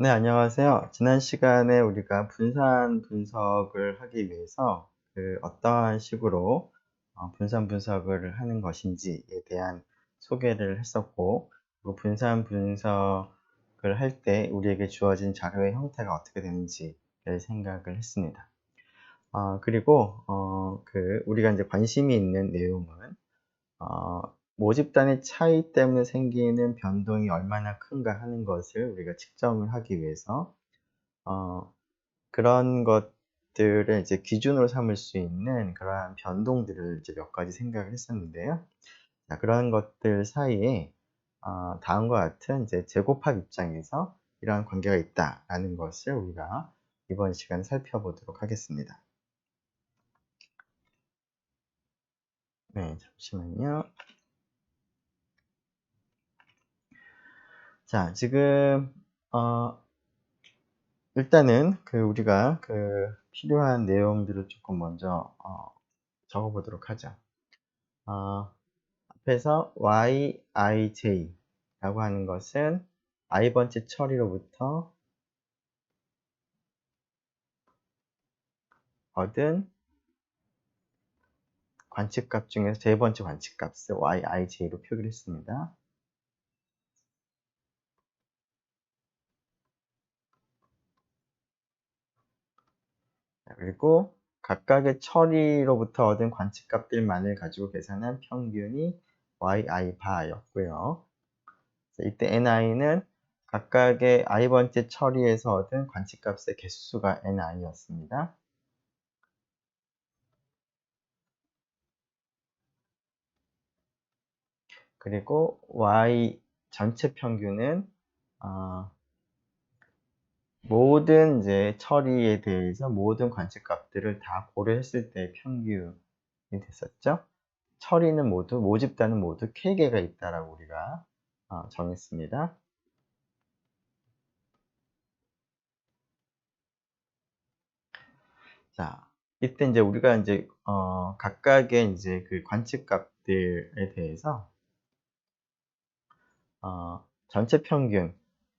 네, 안녕하세요. 지난 시간에 우리가 분산 분석을 하기 위해서 어떠한 식으로 분산 분석을 하는 것인지에 대한 소개를 했었고, 그리고 분산 분석을 할 때 우리에게 주어진 자료의 형태가 어떻게 되는지를 생각을 했습니다. 그리고 우리가 이제 관심이 있는 내용은 어, 모집단의 차이 때문에 생기는 변동이 얼마나 큰가 하는 것을 우리가 측정을 하기 위해서 어, 그런 것들을 이제 기준으로 삼을 수 있는 그러한 변동들을 이제 몇 가지 생각을 했었는데요. 자, 그런 것들 사이에 다음과 같은 이제 제곱합 입장에서 이러한 관계가 있다라는 것을 우리가 이번 시간에 살펴보도록 하겠습니다. 네, 잠시만요. 자, 지금 일단은 우리가 필요한 내용들을 조금 먼저 적어 보도록 하죠. 앞에서 yij라고 하는 것은 i번째 처리로부터 얻은 관측값 중에서 세 번째 관측값을 yij로 표기를 했습니다. 그리고 각각의 처리로부터 얻은 관측값들만을 가지고 계산한 평균이 yi바였고요. 이때 ni는 각각의 i번째 처리에서 얻은 관측값의 개수가 ni였습니다. 그리고 y 전체 평균은 모든 이제 처리에 대해서 모든 관측값들을 다 고려했을 때 평균이 됐었죠. 처리는 모두, 모집단은 모두 K개가 있다라고 우리가 정했습니다. 자, 이때 이제 우리가 이제 각각의 이제 그 관측값들에 대해서 전체 평균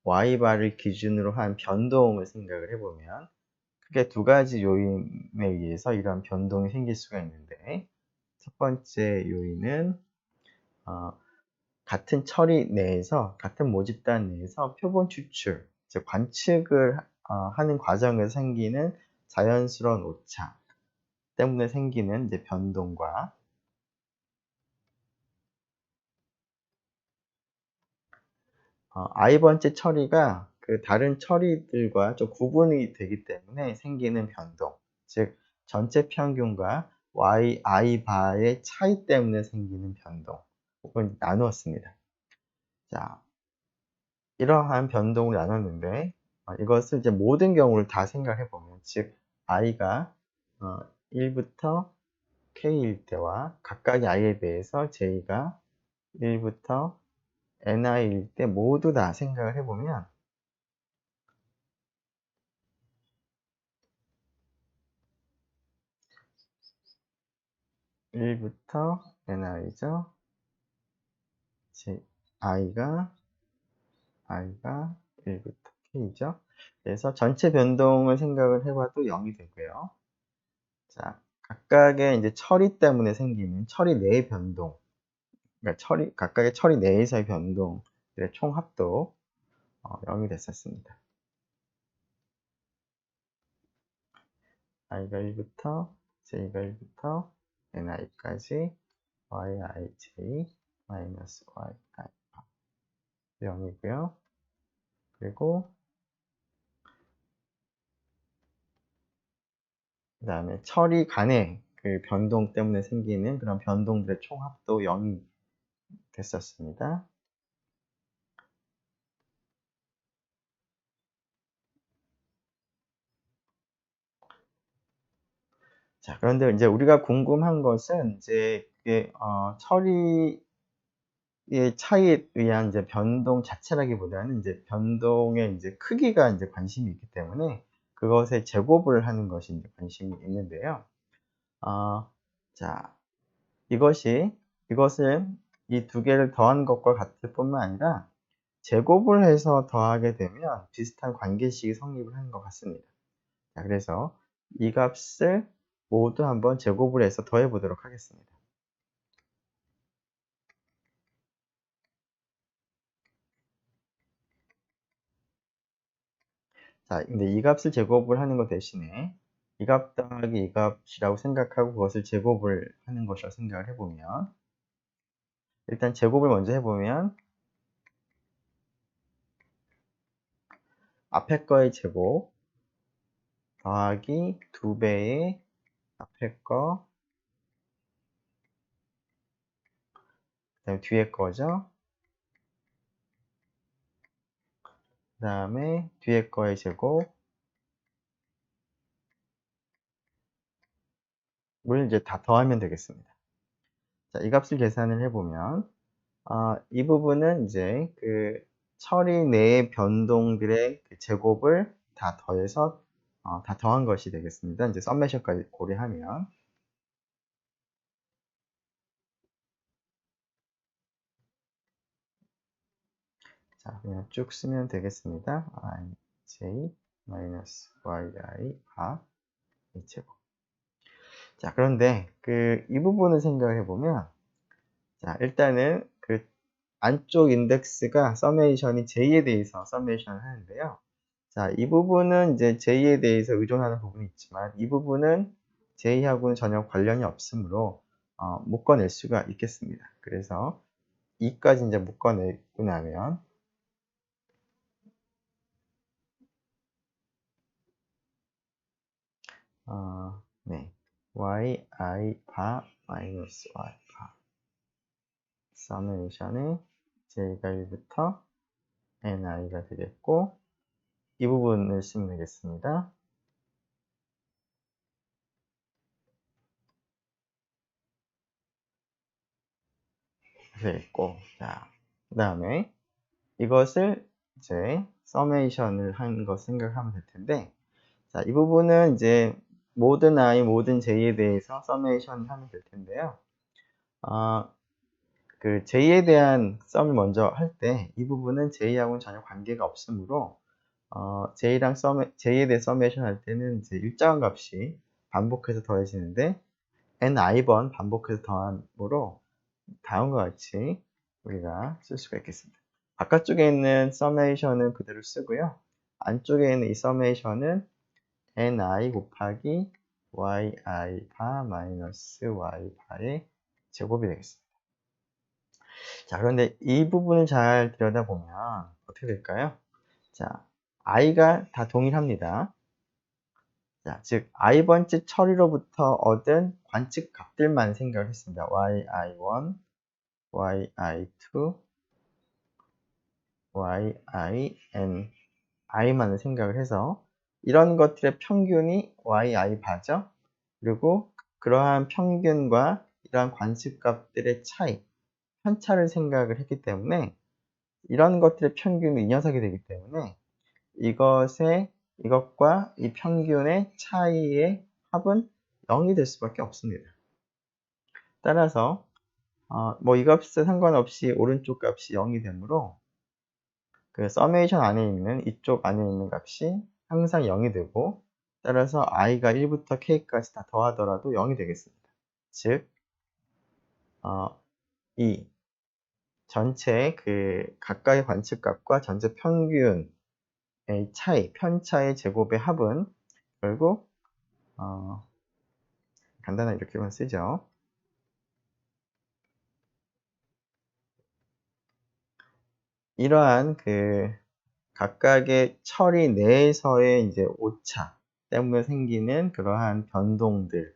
y바를 기준으로 한 변동을 생각을 해보면 크게 두 가지 요인에 의해서 이러한 변동이 생길 수가 있는데, 첫 번째 요인은 같은 처리 내에서, 같은 모집단 내에서 표본 추출, 즉 관측을 하는 과정에서 생기는 자연스러운 오차 때문에 생기는 이제 변동과 i번째 처리가 그 다른 처리들과 좀 구분이 되기 때문에 생기는 변동, 즉 전체 평균과 yi 바의 차이 때문에 생기는 변동, 혹은 나누었습니다. 자, 이러한 변동을 나눴는데 이것을 이제 모든 경우를 다 생각해 보면, 즉 i가 1부터 k일 때와 각각의 i에 대해서 j가 1부터 ni일 때 모두 다 생각을 해보면 1부터 ni죠. i가 1부터 k죠. 그래서 전체 변동을 생각을 해봐도 0이 되고요. 자, 각각의 이제 처리 때문에 생기는 처리 내의 변동, 그러니까 각각의 처리 내에서의 변동의 총합도 0이 됐었습니다. i가 1부터 j가 1부터 ni까지 yij 마이너스 yi 0이고요. 그리고 그 다음에 처리 간의 그 변동 때문에 생기는 그런 변동들의 총합도 0이 됐었습니다. 자, 그런데 이제 우리가 궁금한 것은 이제 처리의 차이에 의한 이제 변동 자체라기보다는 이제 변동의 이제 크기가 이제 관심이 있기 때문에 그것의 제곱을 하는 것이 이제 관심이 있는데요. 자, 이것을 이 두 개를 더한 것과 같을 뿐만 아니라 제곱을 해서 더하게 되면 비슷한 관계식이 성립을 하는 것 같습니다. 자, 그래서 이 값을 모두 한번 제곱을 해서 더해 보도록 하겠습니다. 자, 근데 이 값을 제곱을 하는 것 대신에 이 값 더하기 이 값이라고 생각하고 그것을 제곱을 하는 것이라고 생각을 해보면, 일단 제곱을 먼저 해보면 앞에 거의 제곱 더하기 2배의 앞에 거, 그 다음에 뒤에 거죠. 그 다음에 뒤에 거의 제곱을 이제 다 더하면 되겠습니다. 자, 이 값을 계산을 해보면 이 부분은 이제 그 처리 내의 변동들의 그 제곱을 다 더해서 다 더한 것이 되겠습니다. 이제 썸메이션까지 고려하면. 자, 그냥 쭉 쓰면 되겠습니다. ij 마이너스 yi 바 이 제곱. 자, 그런데 이 부분을 생각해 보면, 자, 일단은 그 안쪽 인덱스가 서메이션이 j에 대해서 서메이션을 하는데요. 자, 이 부분은 이제 j에 대해서 의존하는 부분이 있지만 이 부분은 j하고는 전혀 관련이 없으므로 묶어낼 수가 있겠습니다. 그래서 2까지 이제 묶어내고 나면 네, yi 바 마이너스 y 바 서메이션의 j가 1부터 ni가 되겠고, 이 부분을 쓰면 되겠습니다. 되겠고, 자, 그 다음에 이것을 이제 서메이션을 한 거 생각하면 될 텐데, 자, 이 부분은 이제 모든 i, 모든 j에 대해서 서메이션을 하면 될 텐데요. 그 j에 대한 썸을 먼저 할 때 이 부분은 j하고는 전혀 관계가 없으므로 j에 대해 서메이션 할 때는 이제 일정한 값이 반복해서 더해지는데 ni 번 반복해서 더함으로 다음과 같이 우리가 쓸 수가 있겠습니다. 바깥쪽에 있는 서메이션은 그대로 쓰고요. 안쪽에 있는 이 서메이션은 ni 곱하기 yi 바 마이너스 y 바의 제곱이 되겠습니다. 자, 그런데 이 부분을 잘 들여다보면 어떻게 될까요? 자, i가 다 동일합니다. 자, 즉 i번째 처리로부터 얻은 관측 값들만 생각을 했습니다. yi1, yi2, yin, i만을 생각을 해서 이런 것들의 평균이 yi 바죠. 그리고 그러한 평균과 이러한 관측값들의 차이, 편차를 생각을 했기 때문에 이런 것들의 평균이 이 녀석이 되기 때문에 이것과 이 평균의 차이의 합은 0이 될 수밖에 없습니다. 따라서 뭐 이 값에 상관없이 오른쪽 값이 0이 되므로 그 서메이션 안에 있는 이쪽 안에 있는 값이 항상 0이 되고, 따라서 i가 1부터 k까지 다 더하더라도 0이 되겠습니다. 즉 이 전체 그 각각의 관측값과 전체 평균의 차이, 편차의 제곱의 합은 결국 간단하게 이렇게만 쓰죠. 이러한 그 각각의 처리 내에서의 이제 오차 때문에 생기는 그러한 변동들을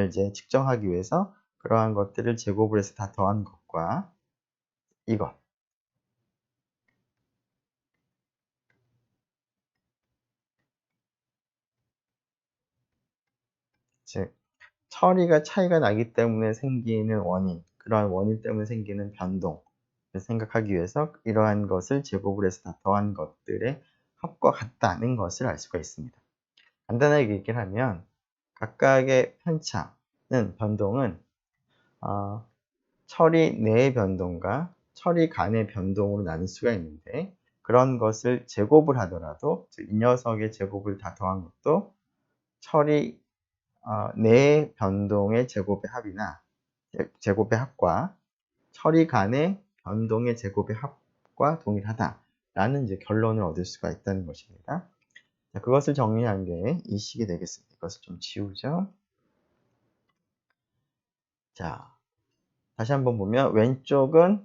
이제 측정하기 위해서 그러한 것들을 제곱을 해서 다 더한 것과 이것, 즉 처리가 차이가 나기 때문에 생기는 원인, 그러한 원인 때문에 생기는 변동을 생각하기 위해서 이러한 것을 제곱을 해서 다 더한 것들의 합과 같다는 것을 알 수가 있습니다. 간단하게 얘기를 하면 각각의 편차는, 변동은 처리 내의 변동과 처리 간의 변동으로 나눌 수가 있는데, 그런 것을 제곱을 하더라도, 즉 이 녀석의 제곱을 다 더한 것도 처리 내 변동의 제곱의 합이나 제곱의 합과 처리 간의 변동의 제곱의 합과 동일하다라는 이제 결론을 얻을 수가 있다는 것입니다. 자, 그것을 정리한 게 이 식이 되겠습니다. 이것을 좀 지우죠. 자, 다시 한번 보면 왼쪽은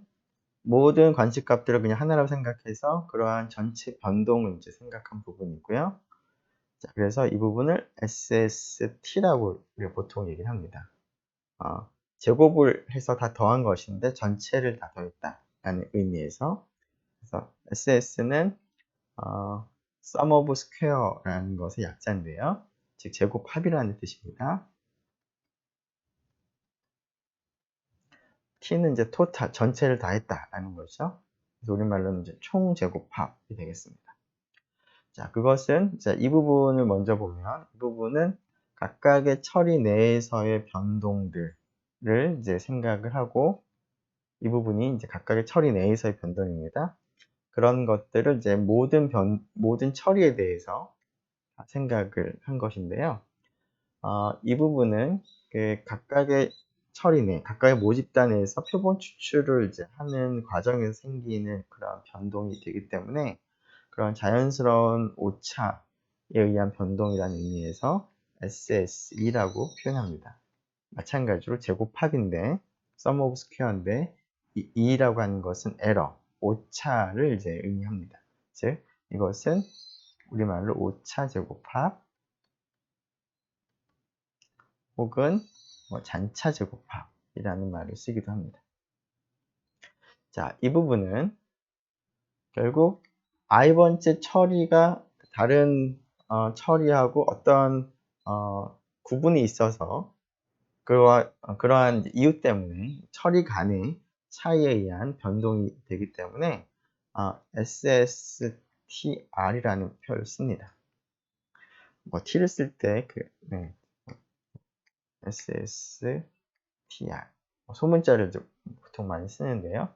모든 관측값들을 그냥 하나라고 생각해서 그러한 전체 변동을 이제 생각한 부분이고요. 자, 그래서 이 부분을 SST라고 우리가 보통 얘기를 합니다. 제곱을 해서 다 더한 것인데 전체를 다 더했다라는 의미에서, 그래서 SS는 sum of square라는 것의 약자인데요. 즉 제곱합이라는 뜻입니다. T는 이제 토탈, 전체를 다 했다라는 거죠. 그래서 우리말로는 이제 총 제곱합이 되겠습니다. 자, 그것은, 자, 이 부분을 먼저 보면, 이 부분은 각각의 처리 내에서의 변동들을 이제 생각을 하고, 이 부분이 이제 각각의 처리 내에서의 변동입니다. 그런 것들을 이제 모든 처리에 대해서 생각을 한 것인데요. 이 부분은 그 각각의 처리 내, 각각의 모집단에서 표본 추출을 이제 하는 과정에서 생기는 그런 변동이 되기 때문에 그런 자연스러운 오차에 의한 변동이라는 의미에서 SSE라고 표현합니다. 마찬가지로 제곱합인데 sum of square인데 이 E라고 하는 것은 에러, 오차를 이제 의미합니다. 즉 이것은 우리말로 오차 제곱합 혹은 잔차 제곱합이라는 말을 쓰기도 합니다. 자, 이 부분은 결국 i번째 처리가 다른 처리하고 어떤 구분이 있어서 그러한 이유 때문에 처리 간의 차이에 의한 변동이 되기 때문에 SSTR이라는 표현을 씁니다. T를 쓸 때 SSTR 소문자를 보통 많이 쓰는데요.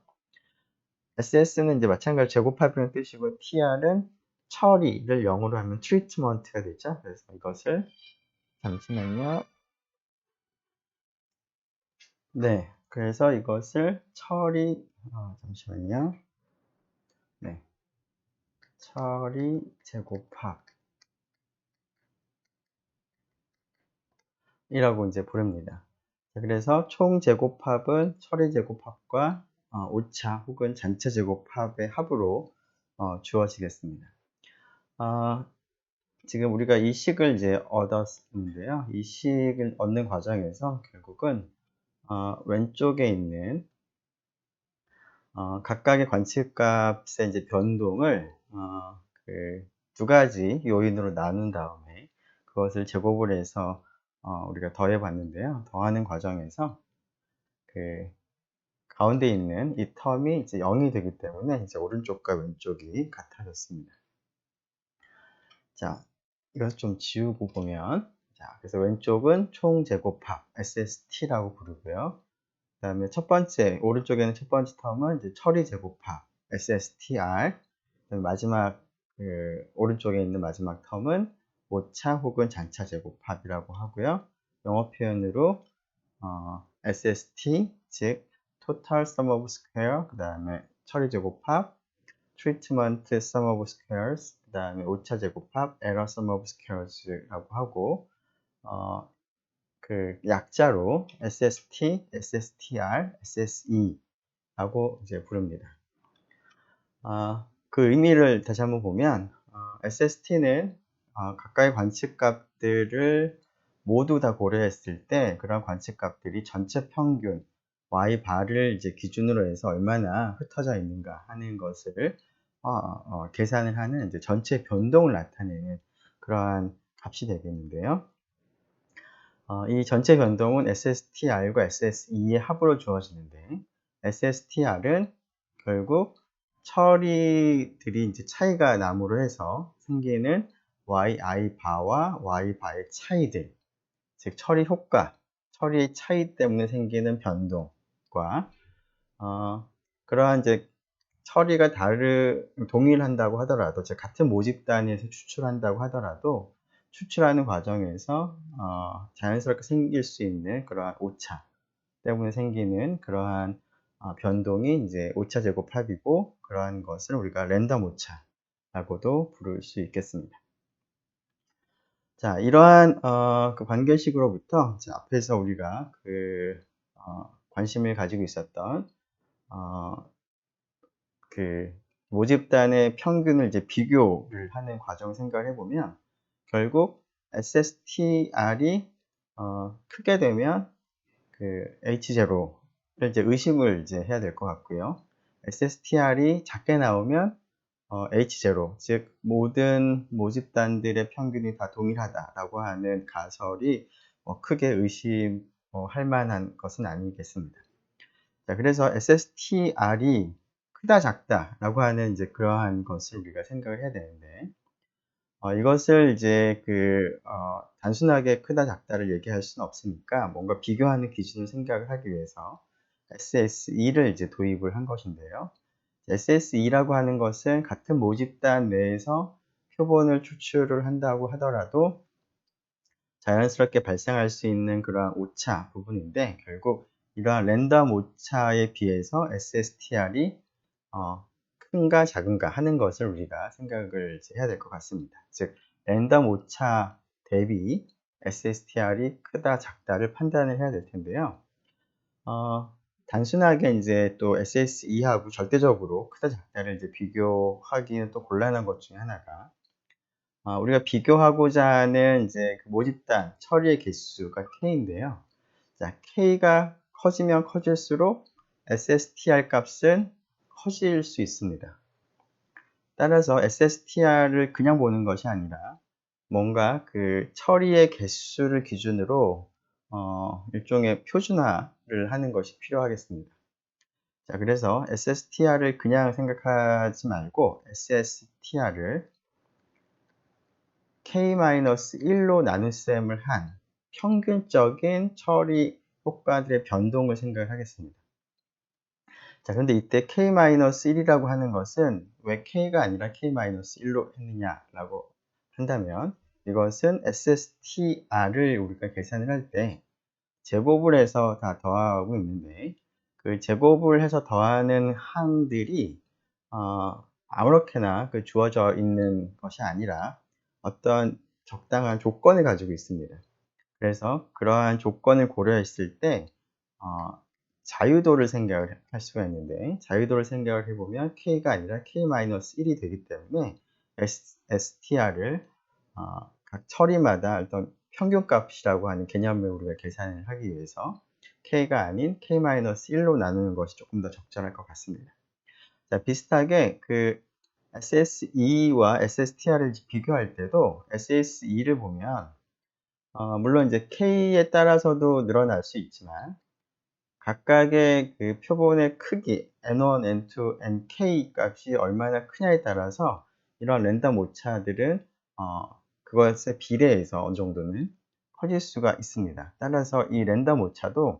SS는 이제 마찬가지로 제곱합이라는 뜻이고 TR은 처리를 영어로 하면 트리트먼트가 되죠. 그래서 이것을 잠시만요. 네, 그래서 이것을 잠시만요. 네, 처리 제곱합이라고 이제 부릅니다. 그래서 총 제곱합은 처리 제곱합과 오차 혹은 전체 제곱합의 합으로 주어지겠습니다. 지금 우리가 이 식을 이제 얻었는데요. 이 식을 얻는 과정에서 결국은 왼쪽에 있는 각각의 관측값의 이제 변동을 그 두 가지 요인으로 나눈 다음에 그것을 제곱을 해서 우리가 더해 봤는데요. 더하는 과정에서 그 가운데 있는 이 텀이 이제 0이 되기 때문에 이제 오른쪽과 왼쪽이 같아졌습니다. 자, 이것을 좀 지우고 보면, 자, 그래서 왼쪽은 총 제곱합 SST라고 부르고요. 그 다음에 오른쪽에는 첫 번째 텀은 이제 처리 제곱합 SSTR, 마지막 오른쪽에 있는 마지막 텀은 오차 혹은 잔차 제곱합이라고 하고요. 영어 표현으로 SST, 즉 Total Sum of Square, 그 다음에 처리 제곱합, Treatment Sum of Squares, 그 다음에 오차 제곱합, Error Sum of Squares라고 하고 그 약자로 SST, SSTR, SSE라고 이제 부릅니다. 그 의미를 다시 한번 보면 SST는 각각의 관측값들을 모두 다 고려했을 때 그런 관측값들이 전체 평균 Y바를 이제 기준으로 해서 얼마나 흩어져 있는가 하는 것을 계산을 하는 이제 전체 변동을 나타내는 그러한 값이 되겠는데요. 이 전체 변동은 SSTR과 SSE의 합으로 주어지는데 SSTR은 결국 처리들이 이제 차이가 남으로 해서 생기는 yi 바와 y 바의 차이들, 즉 처리 효과, 처리의 차이 때문에 생기는 변동과 그러한 이제 처리가 동일한다고 하더라도, 즉 같은 모집 단위에서 추출한다고 하더라도 추출하는 과정에서 자연스럽게 생길 수 있는 그러한 오차 때문에 생기는 그러한 변동이 이제 오차 제곱 합이고, 그러한 것을 우리가 랜덤 오차라고도 부를 수 있겠습니다. 자, 이러한 그 관계식으로부터 앞에서 우리가 관심을 가지고 있었던 그 모집단의 평균을 이제 비교를 하는 과정을 생각을 해보면, 결국 SSTR이 크게 되면 그 H0를 이제 의심을 이제 해야 될 것 같고요. SSTR이 작게 나오면 H0, 즉 모든 모집단들의 평균이 다 동일하다라고 하는 가설이 크게 의심할 만한 것은 아니겠습니다. 자, 그래서 SSTR이 크다 작다라고 하는 이제 그러한 것을 우리가 생각을 해야 되는데, 이것을 이제 단순하게 크다 작다를 얘기할 수는 없으니까 뭔가 비교하는 기준을 생각을 하기 위해서 SSE를 이제 도입을 한 것인데요. SSE라고 하는 것은 같은 모집단 내에서 표본을 추출을 한다고 하더라도 자연스럽게 발생할 수 있는 그러한 오차 부분인데, 결국 이러한 랜덤 오차에 비해서 SSTR이 큰가 작은가 하는 것을 우리가 생각을 해야 될 것 같습니다. 즉 랜덤 오차 대비 SSTR이 크다 작다를 판단을 해야 될 텐데요. 단순하게 이제 또 SSE하고 절대적으로 크다 작다를 이제 비교하기는 또 곤란한 것 중에 하나가, 우리가 비교하고자 하는 이제 그 모집단 처리의 개수가 K인데요. 자, K가 커지면 커질수록 SSTR 값은 커질 수 있습니다. 따라서 SSTR을 그냥 보는 것이 아니라 뭔가 그 처리의 개수를 기준으로 일종의 표준화를 하는 것이 필요하겠습니다. 자, 그래서 SSTR을 그냥 생각하지 말고 SSTR을 K-1로 나눗셈을 한 평균적인 처리 효과들의 변동을 생각하겠습니다. 자, 그런데 이때 K-1이라고 하는 것은 왜 K가 아니라 K-1로 했느냐라고 한다면, 이것은 SSTR을 우리가 계산을 할 때 제곱을 해서 다 더하고 있는데, 그 제곱을 해서 더하는 항들이 아무렇게나 주어져 있는 것이 아니라 어떤 적당한 조건을 가지고 있습니다. 그래서 그러한 조건을 고려했을 때 자유도를 생각을 할 수가 있는데, 자유도를 생각을 해보면 K가 아니라 K-1이 되기 때문에 STR을 각 처리마다 어떤 평균값이라고 하는 개념을 우리가 계산을 하기 위해서 K가 아닌 K-1로 나누는 것이 조금 더 적절할 것 같습니다. 자, 비슷하게 그 SSE와 SSTR을 비교할 때도 SSE를 보면 물론 이제 K에 따라서도 늘어날 수 있지만, 각각의 그 표본의 크기 N1, N2, Nk 값이 얼마나 크냐에 따라서 이런 랜덤 오차들은 그것에 비례해서 어느 정도는 커질 수가 있습니다. 따라서 이 랜덤 오차도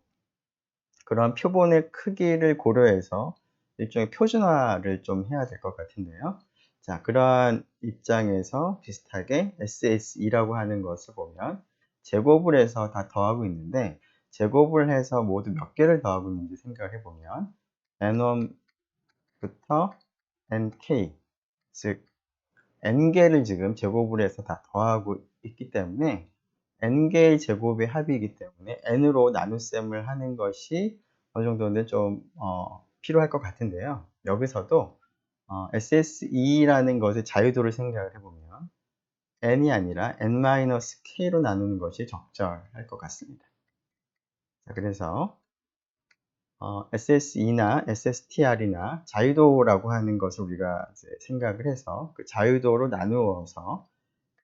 그런 표본의 크기를 고려해서 일종의 표준화를 좀 해야 될 것 같은데요. 자, 그러한 입장에서 비슷하게 SSE라고 하는 것을 보면 제곱을 해서 다 더하고 있는데, 제곱을 해서 모두 몇 개를 더하고 있는지 생각을 해보면 N1부터 Nk, 즉 N개를 지금 제곱을 해서 다 더하고 있기 때문에 N개의 제곱의 합이기 때문에 N으로 나눗셈을 하는 것이 어느 정도는 좀 필요할 것 같은데요. 여기서도 SSE라는 것의 자유도를 생각을 해보면 N이 아니라 N-K로 나누는 것이 적절할 것 같습니다. 자, 그래서 SSE나 SSTR이나 자유도라고 하는 것을 우리가 이제 생각을 해서 그 자유도로 나누어서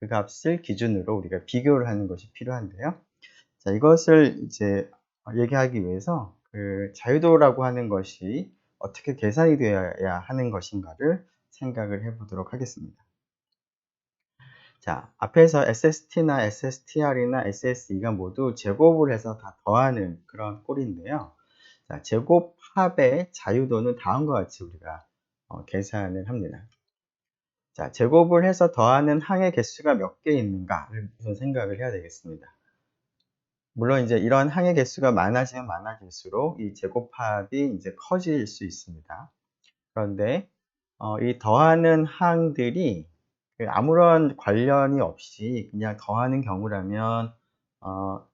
그 값을 기준으로 우리가 비교를 하는 것이 필요한데요. 자, 이것을 이제 얘기하기 위해서 그 자유도라고 하는 것이 어떻게 계산이 되어야 하는 것인가를 생각을 해보도록 하겠습니다. 자, 앞에서 SST나 SSTR이나 SSE가 모두 제곱을 해서 다 더하는 그런 꼴인데요. 자, 제곱 제곱합의 자유도는 다음과 같이 우리가 계산을 합니다. 자, 제곱을 해서 더하는 항의 개수가 몇 개 있는가를 우선 생각을 해야 되겠습니다. 물론 이제 이런 항의 개수가 많아지면 많아질수록 이 제곱합이 이제 커질 수 있습니다. 그런데 이 더하는 항들이 아무런 관련이 없이 그냥 더하는 경우라면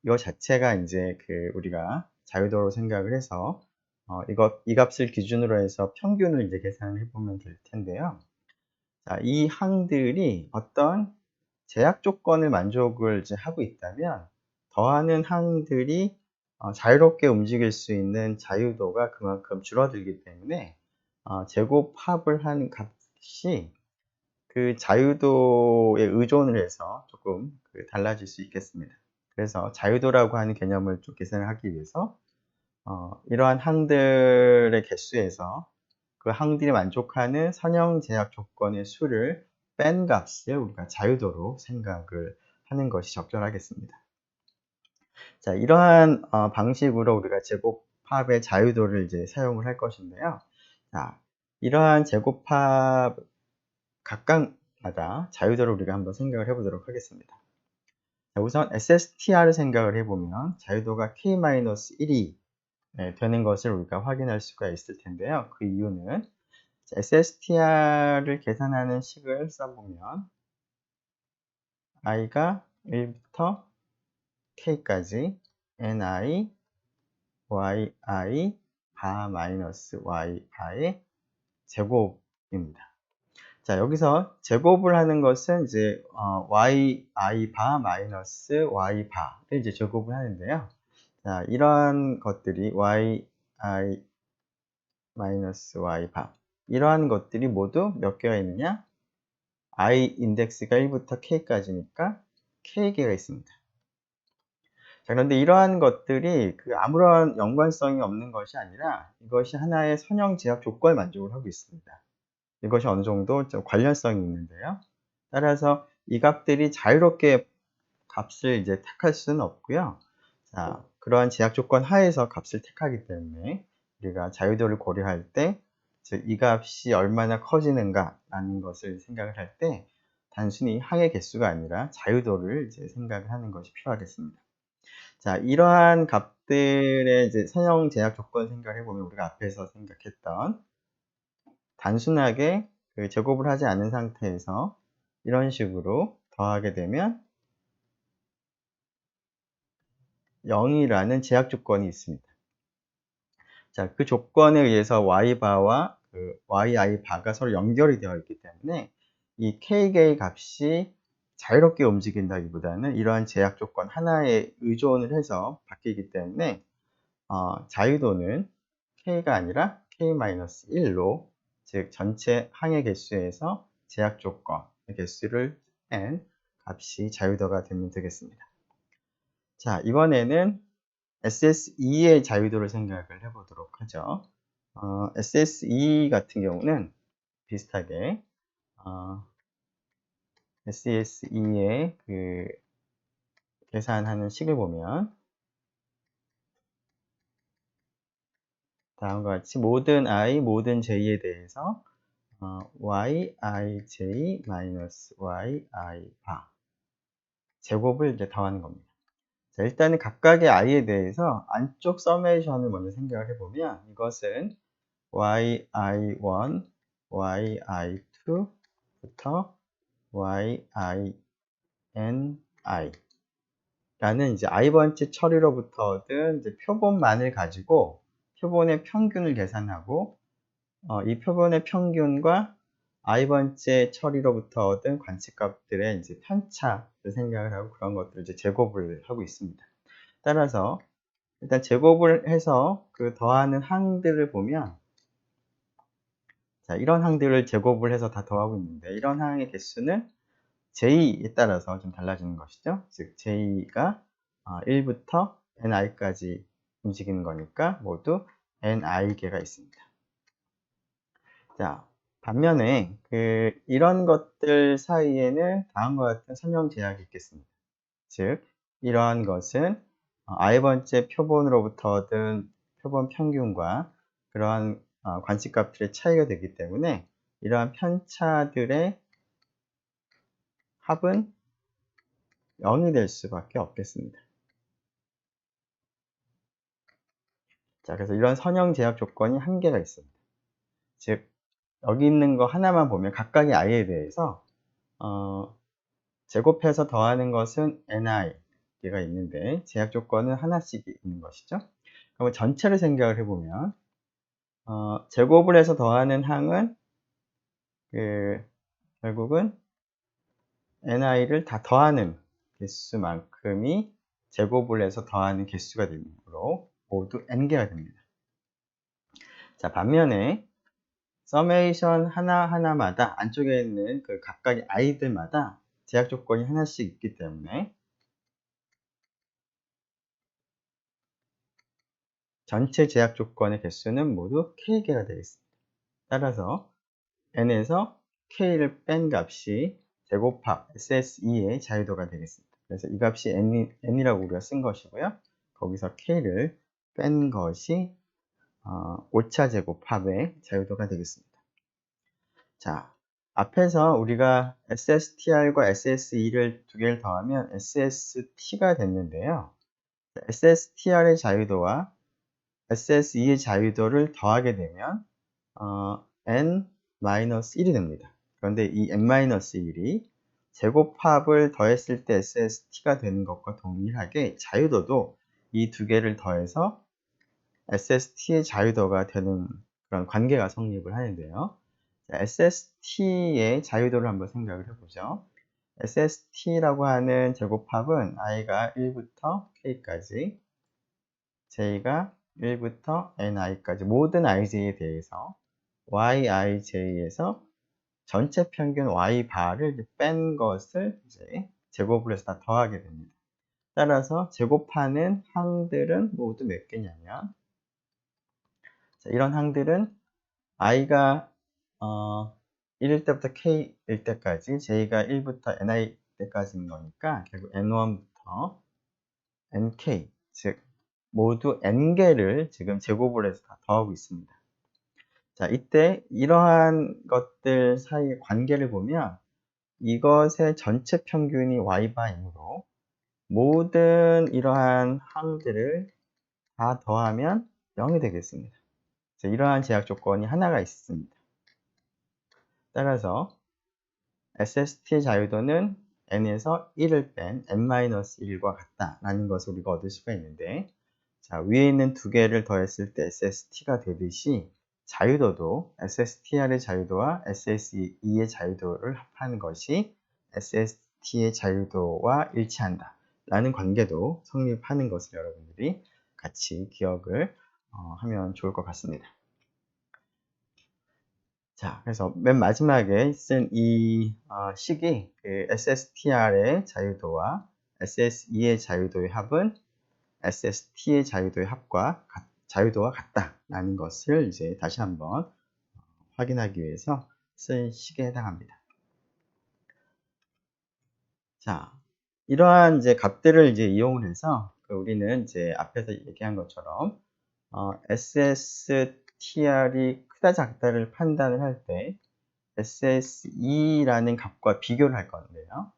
이거 자체가 이제 우리가 자유도로 생각을 해서 이 값을 기준으로 해서 평균을 이제 계산을 해보면 될 텐데요. 자, 이 항들이 어떤 제약 조건을 만족을 이제 하고 있다면 더하는 항들이 자유롭게 움직일 수 있는 자유도가 그만큼 줄어들기 때문에 제곱합을 한 값이 그 자유도에 의존을 해서 조금 달라질 수 있겠습니다. 그래서 자유도라고 하는 개념을 좀 계산을 하기 위해서 이러한 항들의 개수에서 그 항들이 만족하는 선형 제약 조건의 수를 뺀 값을 우리가 자유도로 생각을 하는 것이 적절하겠습니다. 자, 이러한 방식으로 우리가 제곱합의 자유도를 이제 사용을 할 것인데요. 자, 이러한 제곱합 각각마다 자유도를 우리가 한번 생각을 해보도록 하겠습니다. 자, 우선 SSTR을 생각을 해보면 자유도가 K-1이 되는 것을 우리가 확인할 수가 있을 텐데요. 그 이유는 SSTR을 계산하는 식을 써보면 i가 1부터 k까지 ni, yi, 바 마이너스 y 바의 제곱입니다. 자, 여기서 제곱을 하는 것은 이제 yi 바 마이너스 y 바를 이제 제곱을 하는데요. 자, 이러한 것들이 yi 마이너스 y 바 이러한 것들이 모두 몇 개가 있느냐? i 인덱스가 1부터 k까지니까 k개가 있습니다. 자, 그런데 이러한 것들이 아무런 연관성이 없는 것이 아니라 이것이 하나의 선형 제약 조건을 만족을 하고 있습니다. 이것이 어느 정도 좀 관련성이 있는데요. 따라서 이 값들이 자유롭게 값을 이제 택할 수는 없고요. 자, 그러한 제약 조건 하에서 값을 택하기 때문에 우리가 자유도를 고려할 때, 즉 이 값이 얼마나 커지는가라는 것을 생각을 할 때 단순히 항의 개수가 아니라 자유도를 이제 생각을 하는 것이 필요하겠습니다. 자, 이러한 값들의 이제 선형 제약 조건 생각을 해보면 우리가 앞에서 생각했던 단순하게 제곱을 하지 않은 상태에서 이런 식으로 더하게 되면 0이라는 제약 조건이 있습니다. 자, 그 조건에 의해서 y바와 yi 바가 서로 연결이 되어 있기 때문에 이 k개의 값이 자유롭게 움직인다기보다는 이러한 제약 조건 하나에 의존을 해서 바뀌기 때문에 자유도는 k가 아니라 k-1로 즉 전체 항의 개수에서 제약 조건의 개수를 뺀 값이 자유도가 되면 되겠습니다. 자, 이번에는 SSE의 자유도를 생각을 해보도록 하죠. SSE 같은 경우는 비슷하게 SSE의 계산하는 식을 보면 다음과 같이 모든 i, 모든 j에 대해서 yij 마이너스 yi 바 제곱을 이제 더하는 겁니다. 자, 일단은 각각의 i에 대해서 안쪽 서메이션을 먼저 생각을 해보면 이것은 yi1, yi2부터 yini 라는 이제 i번째 처리로부터 얻은 이제 표본만을 가지고 표본의 평균을 계산하고 이 표본의 평균과 i번째 처리로부터 얻은 관측값들의 이제 편차를 생각을 하고 그런 것들을 이제 제곱을 하고 있습니다. 따라서 일단 제곱을 해서 더하는 항들을 보면 자, 이런 항들을 제곱을 해서 다 더하고 있는데 이런 항의 개수는 j에 따라서 좀 달라지는 것이죠. 즉 j가 1부터 ni까지 움직이는 거니까 모두 ni개가 있습니다. 자, 반면에 이런 것들 사이에는 다음과 같은 선형 제약이 있겠습니다. 즉 이러한 것은 i번째 표본으로부터 얻은 표본 평균과 그러한 관측값들의 차이가 되기 때문에 이러한 편차들의 합은 0이 될 수밖에 없겠습니다. 자, 그래서 이런 선형 제약 조건이 한계가 있습니다. 즉, 여기 있는 거 하나만 보면 각각의 i에 대해서 제곱해서 더하는 것은 ni가 있는데 제약 조건은 하나씩 있는 것이죠. 그러면 전체를 생각을 해보면 제곱을 해서 더하는 항은 결국은 ni를 다 더하는 개수만큼이 제곱을 해서 더하는 개수가 되므로 모두 n개가 됩니다. 자, 반면에 서메이션 하나하나마다 안쪽에 있는 그 각각의 i들마다 제약 조건이 하나씩 있기 때문에 전체 제약 조건의 개수는 모두 k개가 되겠습니다. 따라서 n에서 k를 뺀 값이 제곱합 SSE의 자유도가 되겠습니다. 그래서 이 값이 n이라고 우리가 쓴 것이고요. 거기서 k를 뺀 것이 오차 제곱합의 자유도가 되겠습니다. 자, 앞에서 우리가 SSTR과 SSE를 두 개를 더하면 SST가 됐는데요. SSTR의 자유도와 SSE의 자유도를 더하게 되면 n-1이 됩니다. 그런데 이 n-1이 제곱합을 더했을 때 SST가 되는 것과 동일하게 자유도도 이 두 개를 더해서 SST의 자유도가 되는 그런 관계가 성립을 하는데요. SST의 자유도를 한번 생각을 해보죠. SST라고 하는 제곱합은 i가 1부터 k까지, j가 1부터 ni까지 모든 ij에 대해서 yij에서 전체 평균 y바를 뺀 것을 이제 제곱을 해서 다 더하게 됩니다. 따라서 제곱하는 항들은 모두 몇 개냐면, 이런 항들은 i가 1일 때부터 k일 때까지, j가 1부터 ni 때까지인 거니까 결국 n1부터 nk, 즉 모두 n개를 지금 제곱을 해서 다 더하고 있습니다. 자, 이때 이러한 것들 사이의 관계를 보면 이것의 전체 평균이 y바이므로 모든 이러한 항들을 다 더하면 0이 되겠습니다. 자, 이러한 제약 조건이 하나가 있습니다. 따라서 SST의 자유도는 n에서 1을 뺀 n-1과 같다라는 것을 우리가 얻을 수가 있는데, 자, 위에 있는 두 개를 더했을 때 SST가 되듯이 자유도도 SSTR의 자유도와 SSE의 자유도를 합하는 것이 SST의 자유도와 일치한다 라는 관계도 성립하는 것을 여러분들이 같이 기억을 하면 좋을 것 같습니다. 자, 그래서 맨 마지막에 쓴 이 식이 SSTR의 자유도와 SSE의 자유도의 합은 SST의 자유도의 합과 자유도와 같다라는 것을 이제 다시 한번 확인하기 위해서 쓴 식에 해당합니다. 자, 이러한 이제 값들을 이제 이용을 해서 우리는 이제 앞에서 얘기한 것처럼 SSTR이 크다 작다를 판단을 할 때 SSE라는 값과 비교를 할 건데요.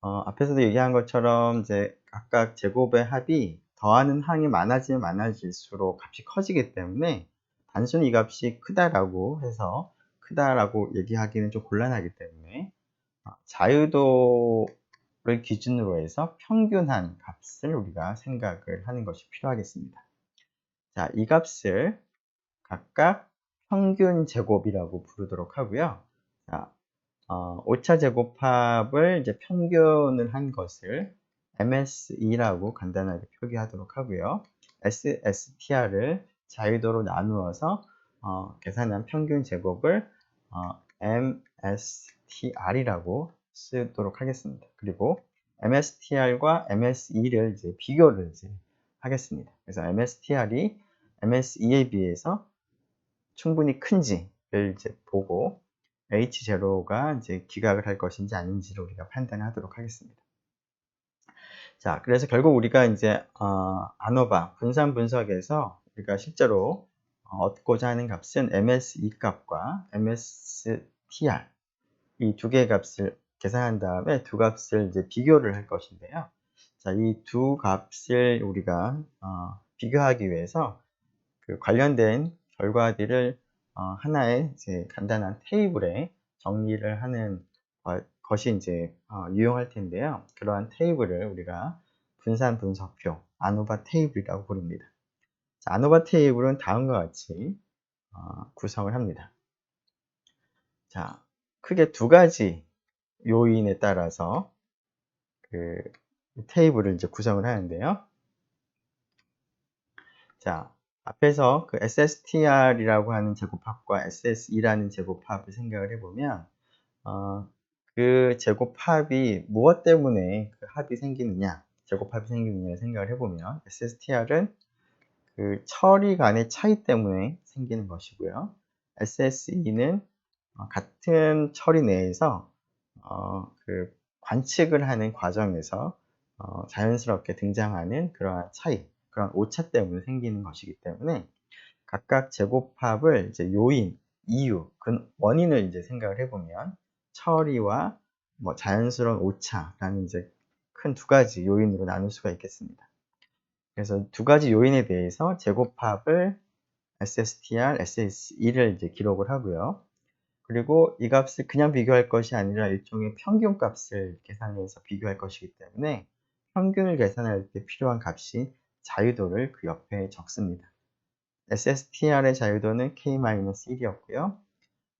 앞에서도 얘기한 것처럼 이제 각각 제곱의 합이 더하는 항이 많아지면 많아질수록 값이 커지기 때문에 단순히 이 값이 크다라고 해서 크다라고 얘기하기는 좀 곤란하기 때문에 자유도를 기준으로 해서 평균한 값을 우리가 생각을 하는 것이 필요하겠습니다. 자, 이 값을 각각 평균 제곱이라고 부르도록 하고요. 자, 오차 제곱합을 이제 평균을 한 것을 MSE라고 간단하게 표기하도록 하고요. SSTR을 자유도로 나누어서 계산한 평균 제곱을 MSTR이라고 쓰도록 하겠습니다. 그리고 MSTR과 MSE를 이제 비교를 이제 하겠습니다. 그래서 MSTR이 MSE에 비해서 충분히 큰지를 이제 보고 H0가 이제 기각을 할 것인지 아닌지를 우리가 판단하도록 하겠습니다. 자, 그래서 결국 우리가 이제 ANOVA 분산 분석에서 우리가 실제로 얻고자 하는 값은 MSE 값과 MSTR 이 두 개의 값을 계산한 다음에 두 값을 이제 비교를 할 것인데요. 자, 이 두 값을 우리가 비교하기 위해서 그 관련된 결과들을 하나의 이제 간단한 테이블에 정리를 하는 것이 이제 유용할 텐데요. 그러한 테이블을 우리가 분산 분석표, 아노바 테이블이라고 부릅니다. 자, 아노바 테이블은 다음과 같이 구성을 합니다. 자, 크게 두 가지 요인에 따라서 그 테이블을 이제 구성을 하는데요. 자, 앞에서 그 SSTR이라고 하는 제곱합과 SSE라는 제곱합을 생각을 해보면, 그 제곱합이 무엇 때문에 그 합이 생기느냐, 제곱합이 생기느냐를 생각을 해보면, SSTR은 그 처리 간의 차이 때문에 생기는 것이고요. SSE는 같은 처리 내에서 그 관측을 하는 과정에서 자연스럽게 등장하는 그러한 차이, 그런 오차 때문에 생기는 것이기 때문에 각각 제곱합을 이제 요인, 이유, 원인을 이제 생각을 해보면 처리와 뭐 자연스러운 오차라는 이제 큰 두 가지 요인으로 나눌 수가 있겠습니다. 그래서 두 가지 요인에 대해서 제곱합을 SSTR, SSE를 이제 기록을 하고요. 그리고 이 값을 그냥 비교할 것이 아니라 일종의 평균 값을 계산해서 비교할 것이기 때문에 평균을 계산할 때 필요한 값이 자유도를 그 옆에 적습니다. SSTR의 자유도는 K-1이었고요.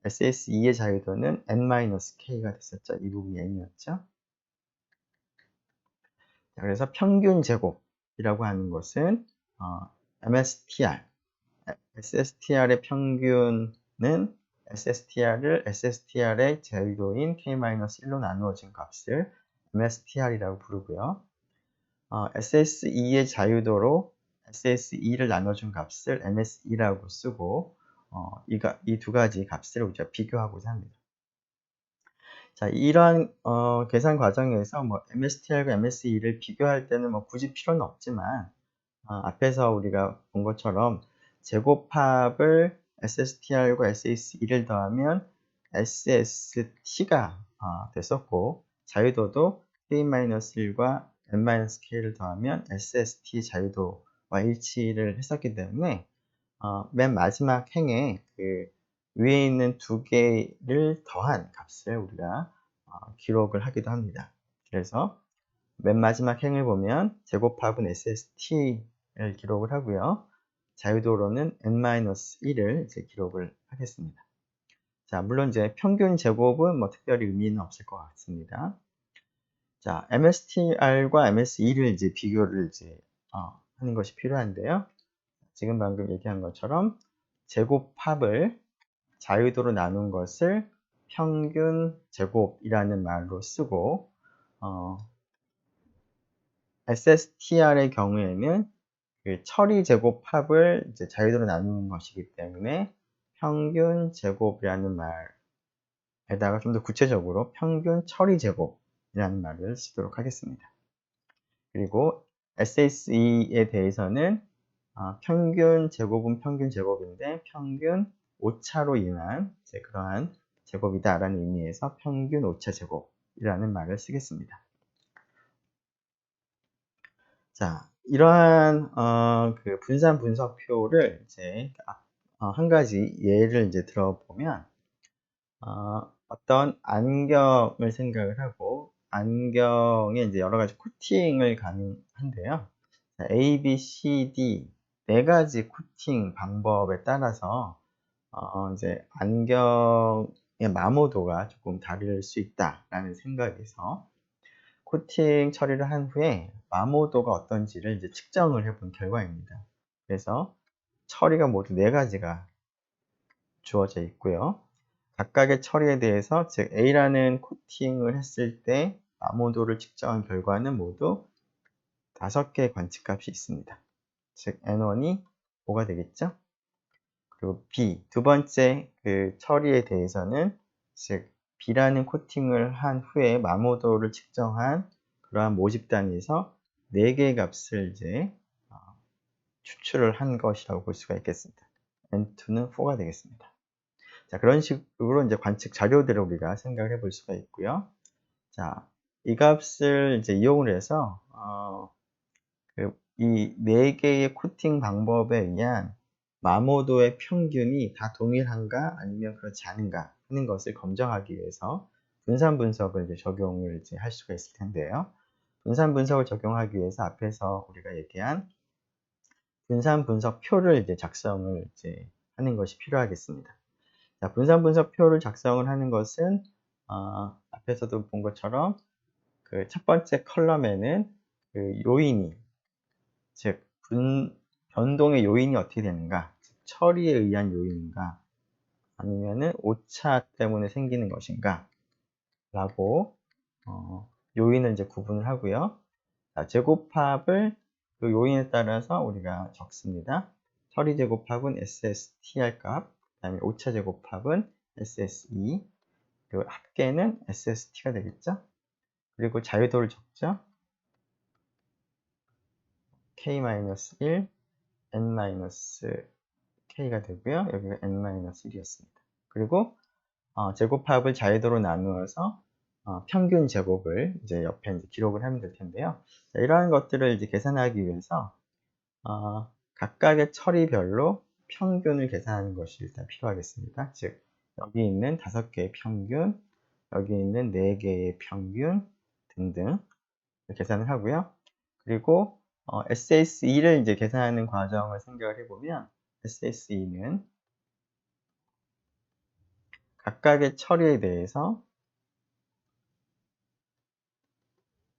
SSE의 자유도는 N-K가 됐었죠. 이 부분이 N이었죠. 그래서 평균 제곱이라고 하는 것은 MSTR, SSTR의 평균은 SSTR을 SSTR의 자유도인 K-1로 나누어진 값을 MSTR이라고 부르고요. SSE의 자유도로 SSE를 나눠준 값을 MSE라고 쓰고 이 두 가지 값을 우리가 비교하고자 합니다. 자, 이러한 계산 과정에서 뭐 MSTR과 MSE를 비교할 때는 뭐 굳이 필요는 없지만 앞에서 우리가 본 것처럼 제곱합을 SSTR과 SSE를 더하면 SST가 됐었고 자유도도 K-1과 N-K를 더하면 SST 자유도와 일치를 했었기 때문에 맨 마지막 행에 그 위에 있는 두 개를 더한 값을 우리가 기록을 하기도 합니다. 그래서 맨 마지막 행을 보면 제곱합은 SST를 기록을 하고요. 자유도로는 N-1을 이제 기록을 하겠습니다. 자, 물론 이제 평균 제곱은 뭐 특별히 의미는 없을 것 같습니다. 자, MSTR과 MSE를 이제 비교를 이제 하는 것이 필요한데요. 지금 방금 얘기한 것처럼 제곱합을 자유도로 나눈 것을 평균 제곱이라는 말로 쓰고 SSTR의 경우에는 그 처리 제곱합을 이제 자유도로 나누는 것이기 때문에 평균 제곱이라는 말에다가 좀 더 구체적으로 평균 처리 제곱이라는 말을 쓰도록 하겠습니다. 그리고 SSE에 대해서는 평균 제곱은 평균 제곱인데 평균 오차로 인한 그러한 제곱이다라는 의미에서 평균 오차 제곱이라는 말을 쓰겠습니다. 자, 이러한 그 분산 분석표를 이제 한 가지 예를 이제 들어보면 어떤 안경을 생각을 하고 안경에 이제 여러 가지 코팅을 가능한데요. A, B, C, D 네 가지 코팅 방법에 따라서 이제 안경의 마모도가 조금 다를 수 있다라는 생각에서 코팅 처리를 한 후에 마모도가 어떤지를 이제 측정을 해본 결과입니다. 그래서 처리가 모두 네 가지가 주어져 있고요. 각각의 처리에 대해서 즉 A라는 코팅을 했을 때 마모도를 측정한 결과는 모두 5개의 관측값이 있습니다. 즉 N1이 5가 되겠죠. 그리고 B, 두 번째 그 처리에 대해서는 즉 B라는 코팅을 한 후에 마모도를 측정한 그러한 모집단에서 4개의 값을 이제 추출을 한 것이라고 볼 수가 있겠습니다. N2는 4가 되겠습니다. 자, 그런 식으로 이제 관측 자료들을 우리가 생각을 해볼 수가 있고요. 자, 이 값을 이제 이용을 해서, 이 4개의 코팅 방법에 의한 마모도의 평균이 다 동일한가 아니면 그렇지 않은가 하는 것을 검증하기 위해서 분산 분석을 이제 적용을 이제 할 수가 있을 텐데요. 분산 분석을 적용하기 위해서 앞에서 우리가 얘기한 분산 분석 표를 이제 작성을 이제 하는 것이 필요하겠습니다. 자, 분산 분석 표를 작성을 하는 것은 앞에서도 본 것처럼 그 첫 번째 컬럼에는 그 요인이, 즉 변동의 요인이 어떻게 되는가, 즉 처리에 의한 요인인가 아니면은 오차 때문에 생기는 것인가 라고 요인을 이제 구분을 하고요. 자, 제곱합을 그 요인에 따라서 우리가 적습니다. 처리 제곱합은 SSTR 값, 그 다음에 오차 제곱합은 SSE, 그리고 합계는 SST가 되겠죠. 그리고 자유도를 적죠. K-1, N-K가 되고요. 여기가 N-1이었습니다. 그리고 제곱합을 자유도로 나누어서 평균 제곱을 이제 옆에 이제 기록을 하면 될 텐데요. 자, 이러한 것들을 이제 계산하기 위해서 각각의 처리별로 평균을 계산하는 것이 일단 필요하겠습니다. 즉, 여기 있는 5개의 평균, 여기 있는 4개의 평균 등등 계산을 하고요. 그리고 SSE를 이제 계산하는 과정을 생각을 해보면 SSE는 각각의 처리에 대해서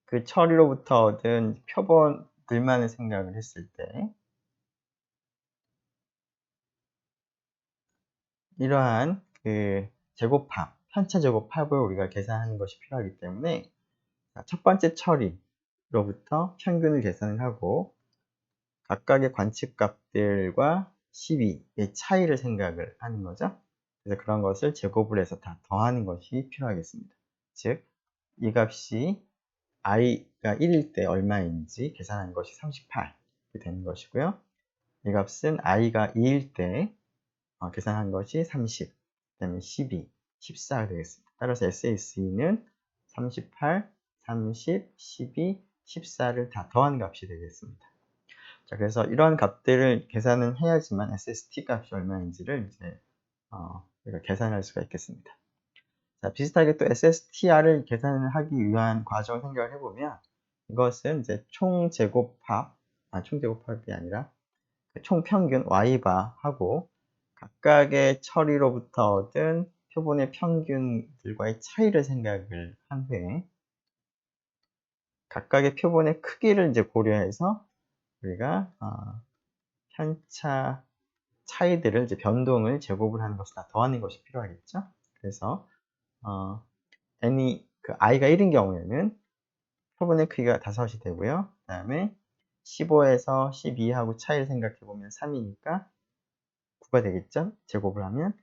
그 처리로부터 얻은 표본들만을 생각을 했을 때 이러한 그 제곱합, 편차 제곱합을 우리가 계산하는 것이 필요하기 때문에 첫 번째 처리로부터 평균을 계산을 하고 각각의 관측값들과 12의 차이를 생각을 하는 거죠. 그래서 그런 것을 제곱을 해서 다 더하는 것이 필요하겠습니다. 즉, 이 값이 i가 1일 때 얼마인지 계산한 것이 38 이렇게 되는 것이고요. 이 값은 i가 2일 때 계산한 것이 30, 그 다음에 12, 14가 되겠습니다. 따라서 SAC는 38, 30, 12, 14를 다 더한 값이 되겠습니다. 자, 그래서 이러한 값들을 계산은 해야지만 SST 값이 얼마인지를 이제 우리가 계산할 수가 있겠습니다. 자, 비슷하게 또 SSTR을 계산을 하기 위한 과정을 생각을 해보면 이것은 이제 총제곱합이 아니라 총평균 Y바하고 각각의 처리로부터 얻은 표본의 평균들과의 차이를 생각을 한 후에 각각의 표본의 크기를 이제 고려해서 우리가 편차 차이들을 이제 변동을 제곱을 하는 것을 다 더하는 것이 필요하겠죠. 그래서 i가 1인 경우에는 표본의 크기가 5이 되고요. 그 다음에 15에서 12하고 차이를 생각해 보면 3이니까 9가 되겠죠. 제곱을 하면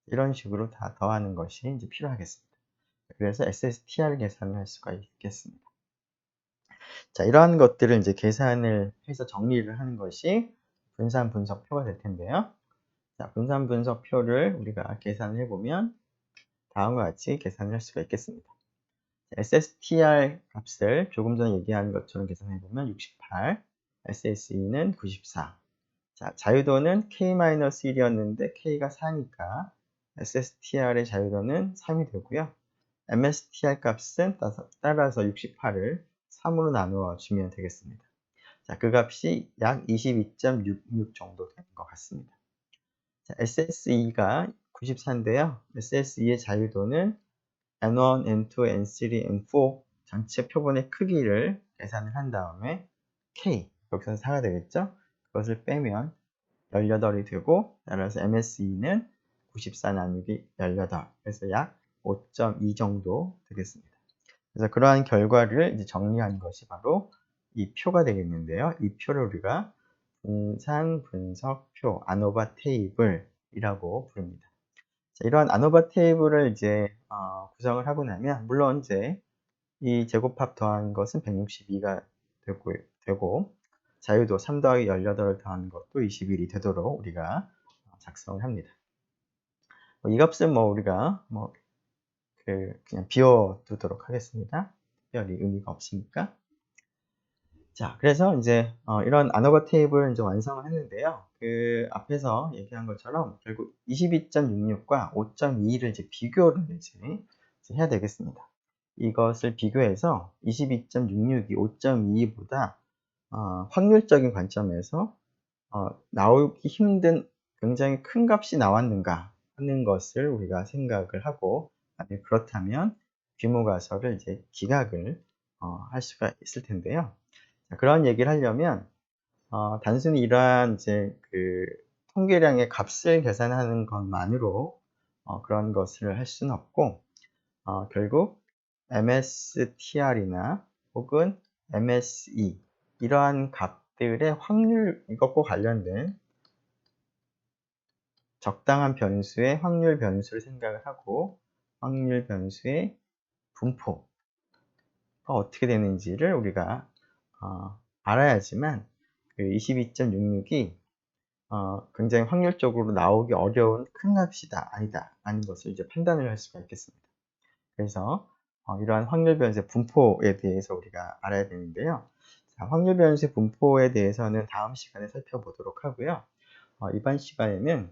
이런 식으로 다 더하는 것이 이제 필요하겠습니다. 그래서 SSTR 계산을 할 수가 있겠습니다. 자, 이러한 것들을 이제 계산을 해서 정리를 하는 것이 분산 분석표가 될 텐데요. 자, 분산 분석표를 우리가 계산을 해보면 다음과 같이 계산을 할 수가 있겠습니다. SSTR 값을 조금 전에 얘기한 것처럼 계산해보면 68, SSE는 94. 자, 자유도는 K-1이었는데 K가 4니까 SSTR의 자유도는 3이 되고요. MSTR 값은 따라서 68을 3으로 나누어 주면 되겠습니다. 자, 그 값이 약 22.66 정도 되는 것 같습니다. 자, SSE가 94인데요. SSE의 자유도는 N1, N2, N3, N4 전체 표본의 크기를 계산을 한 다음에 K, 여기서는 4가 되겠죠? 그것을 빼면 18이 되고, 따라서 MSE는 94 나누기 18, 그래서 약 5.2 정도 되겠습니다. 그래서 그러한 결과를 이제 정리한 것이 바로 이 표가 되겠는데요. 이 표를 우리가 분산 분석표, 아노바 테이블이라고 부릅니다. 자, 이러한 아노바 테이블을 이제 구성을 하고 나면, 물론 이제 이 제곱합 더한 것은 162가 되고 자유도 3 더하기 18을 더한 것도 21이 되도록 우리가 작성을 합니다. 이 값은 우리가 그냥 비워두도록 하겠습니다. 특별히 의미가 없으니까. 자, 그래서 이제 이런 아노바 테이블을 이제 완성을 했는데요. 그 앞에서 얘기한 것처럼 결국 22.66과 5.21을 이제 비교를 이제 해야 되겠습니다. 이것을 비교해서 22.66이 5.22보다 확률적인 관점에서 나오기 힘든 굉장히 큰 값이 나왔는가 하는 것을 우리가 생각을 하고, 그렇다면 규모 가설을 이제 기각을 할 수가 있을 텐데요. 자, 그런 얘기를 하려면 단순히 이러한 이제 그 통계량의 값을 계산하는 것만으로 그런 것을 할 수는 없고, 결국 MSTR이나 혹은 MSE 이러한 값들의 확률, 이것과 관련된 적당한 변수의 확률 변수를 생각을 하고, 확률 변수의 분포가 어떻게 되는지를 우리가 알아야지만 그 22.66이 굉장히 확률적으로 나오기 어려운 큰 값이다, 아니다 라는 것을 이제 판단을 할 수가 있겠습니다. 그래서 이러한 확률 변수의 분포에 대해서 우리가 알아야 되는데요. 자, 확률 변수의 분포에 대해서는 다음 시간에 살펴보도록 하고요. 이번 시간에는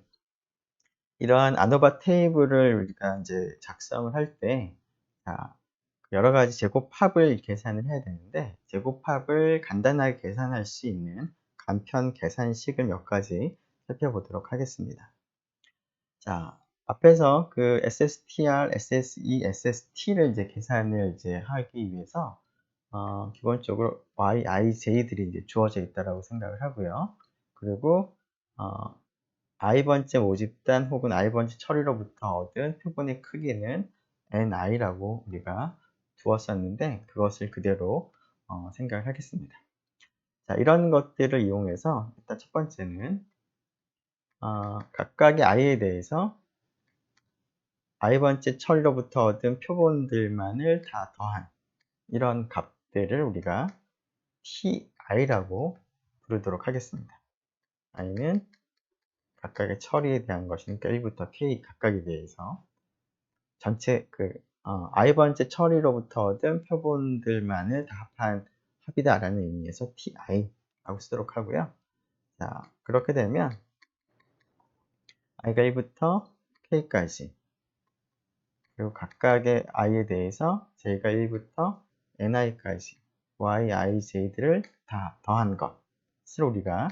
이러한 아노바 테이블을 우리가 이제 작성을 할 때, 여러 가지 제곱합을 계산을 해야 되는데, 제곱합을 간단하게 계산할 수 있는 간편 계산식을 몇 가지 살펴보도록 하겠습니다. 자, 앞에서 그 SSTR, SSE, SST를 이제 계산을 이제 하기 위해서 기본적으로 YIJ들이 이제 주어져 있다라고 생각을 하고요. 그리고 i번째 모집단 혹은 i번째 처리로부터 얻은 표본의 크기는 ni라고 우리가 두었었는데, 그것을 그대로 생각을 하겠습니다. 자, 이런 것들을 이용해서 일단 첫 번째는 각각의 i에 대해서 i번째 처리로부터 얻은 표본들만을 다 더한 이런 값들을 우리가 ti라고 부르도록 하겠습니다. i는 각각의 처리에 대한 것이니까 1부터 k 각각에 대해서 전체 i번째 처리로부터 얻은 표본들만을 다 합한 합이다라는 의미에서 ti라고 쓰도록 하고요. 자, 그렇게 되면 i가 1부터 k까지, 그리고 각각의 i에 대해서 j가 1부터 ni까지 yij들을 다 더한 것을 우리가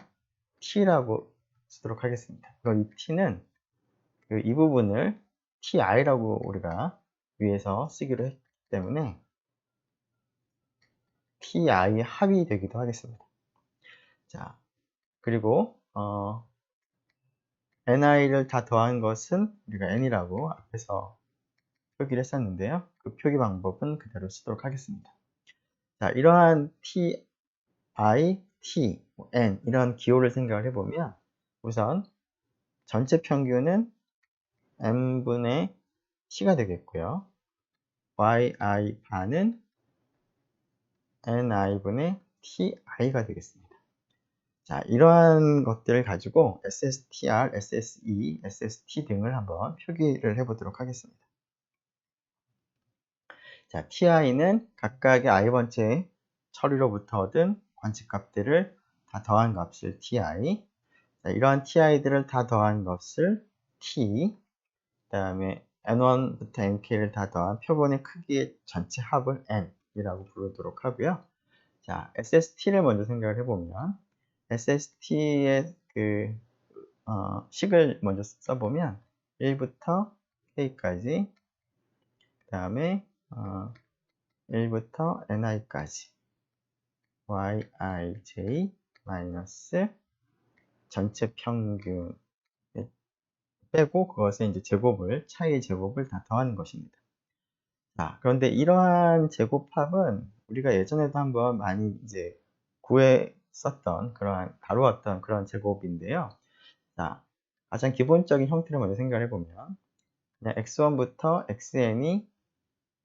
t라고 쓰도록 하겠습니다. 그럼 이 t는 이 부분을 ti라고 우리가 위에서 쓰기로 했기 때문에 ti의 합이 되기도 하겠습니다. 자, 그리고 ni를 다 더한 것은 우리가 n이라고 앞에서 표기를 했었는데요. 그 표기 방법은 그대로 쓰도록 하겠습니다. 자, 이러한 ti, t, n 이런 기호를 생각을 해보면 우선 전체 평균은 n분의 t가 되겠고요. yi 반은 ni분의 ti가 되겠습니다. 자, 이러한 것들을 가지고 SSTR, SSE, SST 등을 한번 표기를 해보도록 하겠습니다. 자, ti는 각각의 i번째 처리로부터 얻은 관측값들을 다 더한 값을 ti, 자, 이러한 ti들을 다 더한 것을 t, 그 다음에 n1부터 nk를 다 더한 표본의 크기의 전체 합을 n이라고 부르도록 하고요. 자, SST를 먼저 생각을 해보면 SST의 식을 먼저 써보면 1부터 k까지, 그 다음에 1부터 ni까지 yij 마이너스 전체 평균 빼고 그것에 이제 차이의 제곱을 다 더하는 것입니다. 자, 그런데 이러한 제곱합은 우리가 예전에도 한번 많이 이제 다루었던 그런 제곱인데요. 자, 가장 기본적인 형태를 먼저 생각해 보면 그냥 x1부터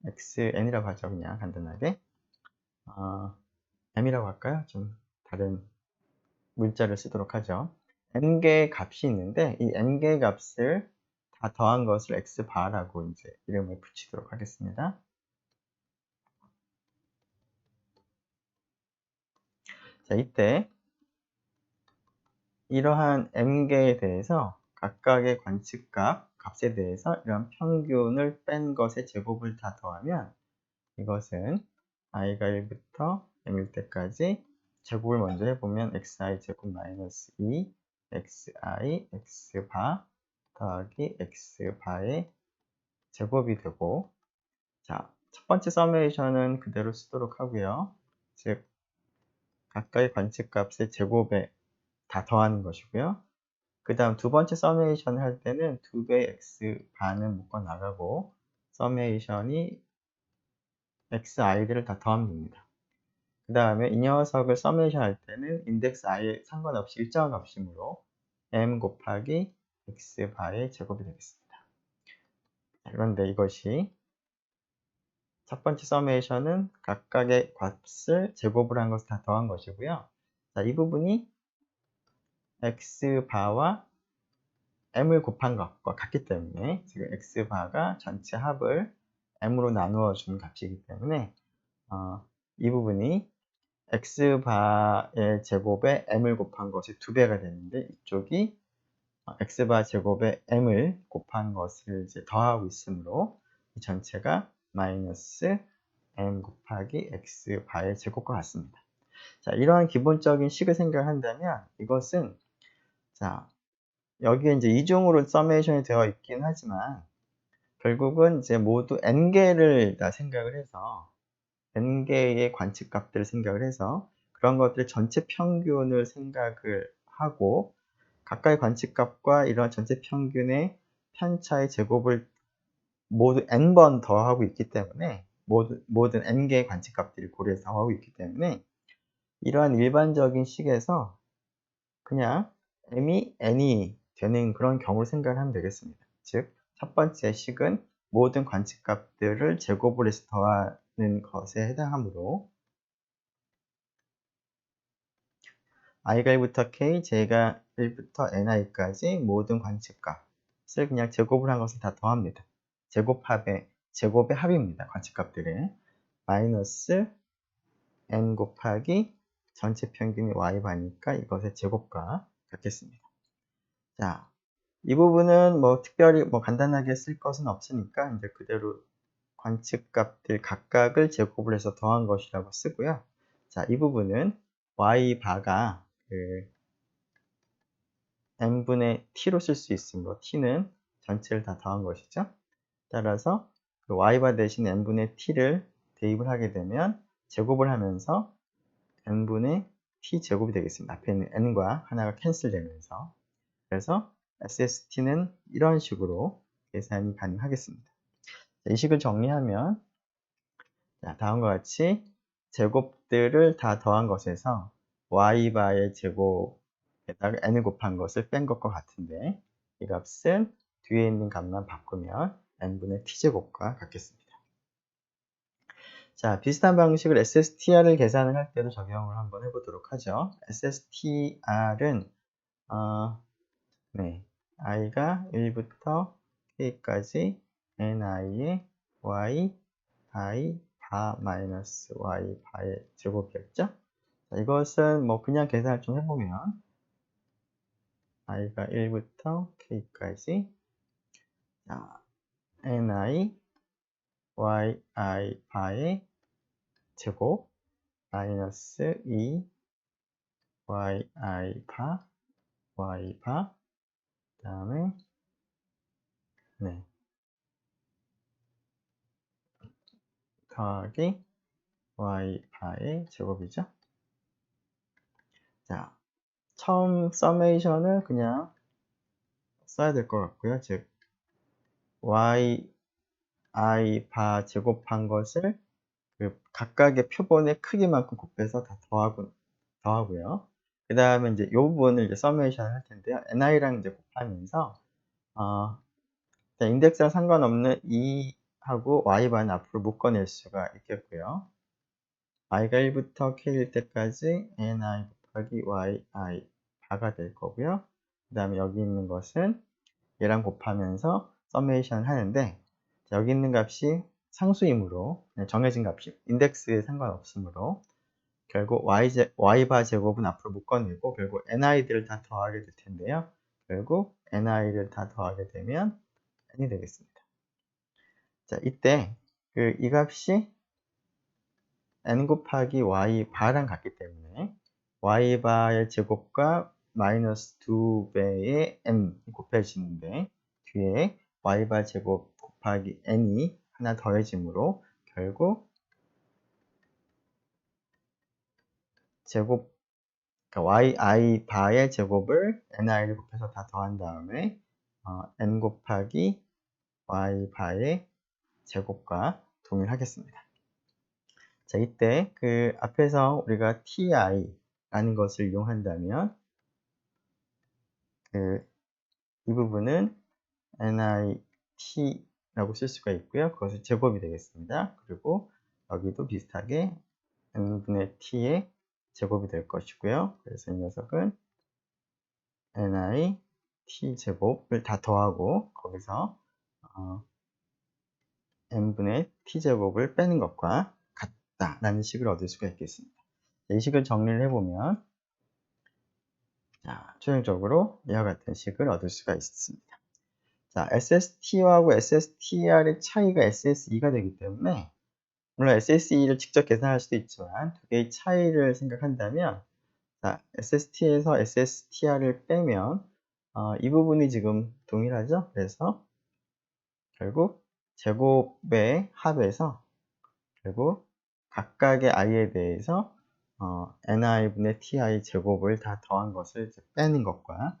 xn이라고 하죠. 그냥 간단하게 m이라고 할까요? 좀 다른 문자를 쓰도록 하죠. n개의 값이 있는데 이 n개의 값을 다 더한 것을 x바라고 이제 이름을 붙이도록 하겠습니다. 자, 이때 이러한 m개에 대해서 각각의 관측값, 값에 대해서 이런 평균을 뺀 것의 제곱을 다 더하면 이것은 i가 1부터 m일 때까지 제곱을 먼저 해보면 xi 제곱 마이너스 2 xi x바 더하기 x바의 제곱이 되고, 자, 첫 번째 서메이션은 그대로 쓰도록 하고요. 즉 각각의 관측값의 제곱에 다 더하는 것이고요. 그 다음 두 번째 서메이션을 할 때는 2배의 x반은 묶어 나가고 서메이션이 xi들을 다 더하면 됩니다. 그 다음에 이 녀석을 서메이션 할 때는 인덱스 i에 상관없이 일정한 값이므로 m 곱하기 x바의 제곱이 되겠습니다. 그런데 이것이 첫 번째 서메이션은 각각의 값을 제곱을 한 것을 다 더한 것이고요. 자, 이 부분이 x바와 m을 곱한 것과 같기 때문에 지금 x바가 전체 합을 m으로 나누어 준 값이기 때문에 이 부분이 x바의 제곱에 m을 곱한 것이 2배가 되는데 이쪽이 x바 제곱에 m을 곱한 것을 이제 더하고 있으므로 이 전체가 마이너스 m 곱하기 x바의 제곱과 같습니다. 자, 이러한 기본적인 식을 생각한다면 이것은, 자, 여기에 이제 이중으로 서메이션이 되어 있긴 하지만 결국은 이제 모두 n개를 다 생각을 해서 n개의 관측값들을 생각을 해서 그런 것들 전체 평균을 생각을 하고 각각의 관측값과 이런 전체 평균의 편차의 제곱을 모두 n번 더하고 있기 때문에 모든 n개의 관측값들이 고려해서 더하고 있기 때문에 이러한 일반적인 식에서 그냥 m이 n이 되는 그런 경우를 생각을 하면 되겠습니다. 즉, 첫 번째 식은 모든 관측값들을 제곱을 해서 더하는 것에 해당하므로 i가 1부터 k, j가 1부터 ni까지 모든 관측값을 그냥 제곱을 한 것을 다 더합니다. 제곱의 합입니다. 관측값들이. 마이너스 n 곱하기 전체 평균이 y바니까 이것의 제곱과 같겠습니다. 자, 이 부분은 뭐 특별히 뭐 간단하게 쓸 것은 없으니까 이제 그대로 관측값들 각각을 제곱을 해서 더한 것이라고 쓰고요. 자, 이 부분은 y바가 n분의 t로 쓸 수 있으므로 t는 전체를 다 더한 것이죠. 따라서 그 y바 대신 n분의 t를 대입을 하게 되면 제곱을 하면서 n분의 t 제곱이 되겠습니다. 앞에 있는 n과 하나가 캔슬되면서. 그래서 SST는 이런 식으로 계산이 가능하겠습니다. 이 식을 정리하면 다음과 같이 제곱들을 다 더한 것에서 y바의 제곱에다가 n을 곱한 것을 뺀 것과 같은데 이 값은 뒤에 있는 값만 바꾸면 n분의 t제곱과 같겠습니다. 자, 비슷한 방식을 SSTR을 계산을 할 때도 적용을 한번 해보도록 하죠. SSTR은 i가 1부터 k까지 ni의 y i 바 마이너스 y 바의 제곱이었죠. 자, 이것은 뭐 그냥 계산을 좀 해보면 i가 1부터 k까지 ni y i 바의 제곱 마이너스 2 y i 바 y 바 그 다음에 더하기 y 바의 제곱이죠. 자, 처음 서메이션을 그냥 써야 될 것 같고요. 즉 y i 바 제곱한 것을 그 각각의 표본의 크기만큼 곱해서 다 더하고요. 그 다음에 이제 이 부분을 이제 서메이션을 할 텐데요. ni랑 이제 곱하면서 인덱스랑 상관없는 2하고 y바는 앞으로 묶어낼 수가 있겠고요. i가 1부터 k일 때까지 ni 곱하기 yi 바가 될 거고요. 그 다음에 여기 있는 것은 얘랑 곱하면서 서메이션을 하는데, 여기 있는 값이 상수이므로 정해진 값이 인덱스에 상관없으므로 결국 y바 제곱은 앞으로 묶어내고 결국 ni들을 다 더하게 될 텐데요. 결국 ni를 다 더하게 되면 n이 되겠습니다. 자, 이때 이 값이 n 곱하기 y 바랑 같기 때문에 y 바의 제곱과 마이너스 2배의 n이 곱해지는데, 뒤에 y 바 제곱 곱하기 n이 하나 더해지므로 결국 제곱, 그러니까 yi 바의 제곱을 ni를 곱해서 다 더한 다음에 n 곱하기 y 바의 제곱과 동일하겠습니다. 자, 이때 앞에서 우리가 ti라는 것을 이용한다면 이 부분은 nit라고 쓸 수가 있고요. 그것이 제곱이 되겠습니다. 그리고 여기도 비슷하게 n분의 t의 제곱이 될 것이고요. 그래서 이 녀석은 nit 제곱을 다 더하고 거기서 n분의 t제곱을 빼는 것과 같다라는 식을 얻을 수가 있겠습니다. 이 식을 정리를 해보면, 자, 최종적으로 이와 같은 식을 얻을 수가 있습니다. 자, SST하고 SSTR의 차이가 SSE가 되기 때문에, 물론 SSE를 직접 계산할 수도 있지만 두 개의 차이를 생각한다면, 자, SST에서 SSTR을 빼면 이 부분이 지금 동일하죠? 그래서 결국 제곱의 합에서 결국 각각의 i에 대해서 ni분의 ti 제곱을 다 더한 것을 이제 빼는 것과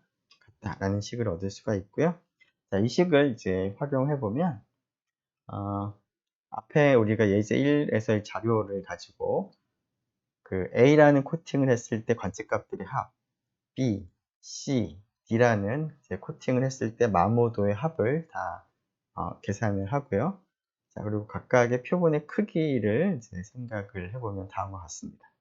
같다라는 식을 얻을 수가 있고요. 자, 이 식을 이제 활용해 보면 앞에 우리가 예제 1에서의 자료를 가지고 A라는 코팅을 했을 때 관측값들의 합, B, C, D라는 이제 코팅을 했을 때 마모도의 합을 다 계산을 하고요. 자, 그리고 각각의 표본의 크기를 이제 생각을 해보면 다음과 같습니다.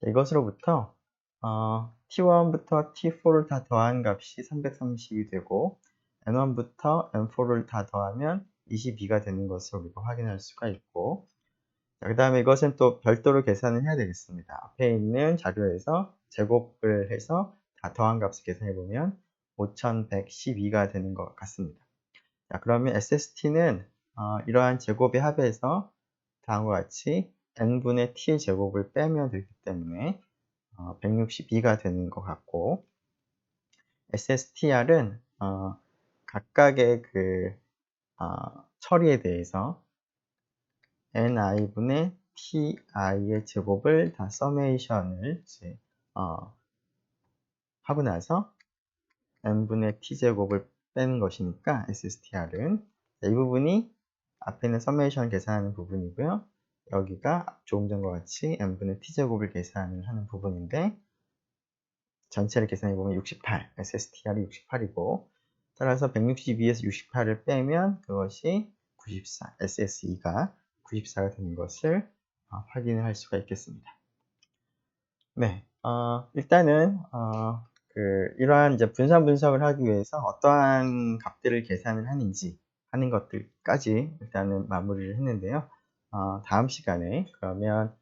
자, 이것으로부터 T1부터 T4를 다 더한 값이 330이 되고, N1부터 N4를 다 더하면 22가 되는 것을 우리가 확인할 수가 있고, 그 다음에 이것은 또 별도로 계산을 해야 되겠습니다. 앞에 있는 자료에서 제곱을 해서 다 더한 값을 계산해 보면 5112가 되는 것 같습니다. 자, 그러면 SST는 이러한 제곱의 합에서 다음과 같이 n분의 t의 제곱을 빼면 되기 때문에 162가 되는 것 같고, SSTR은 각각의 처리에 대해서 ni분의 ti의 제곱을 다 서메이션을 이제 하고 나서 n분의 t제곱을 빼는 것이니까 SSTR은 이 부분이 앞에 있는 서메이션 계산하는 부분이고요. 여기가 조금 전과 같이 n분의 t제곱을 계산을 하는 부분인데, 전체를 계산해 보면 68, SSTR이 68이고, 따라서 162에서 68을 빼면 그것이 94, SSE가 94가 되는 것을 확인을 할 수가 있겠습니다. 네, 일단은 이러한 이제 분산 분석을 하기 위해서 어떠한 값들을 계산을 하는지 하는 것들까지 일단은 마무리를 했는데요. 다음 시간에 그러면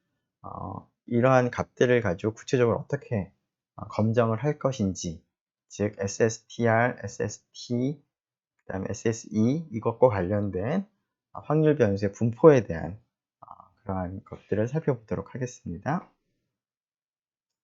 이러한 값들을 가지고 구체적으로 어떻게 검정을 할 것인지, 즉 SSTR, SST, 그 다음에 SSE 이것과 관련된 확률 변수의 분포에 대한 그러한 것들을 살펴보도록 하겠습니다.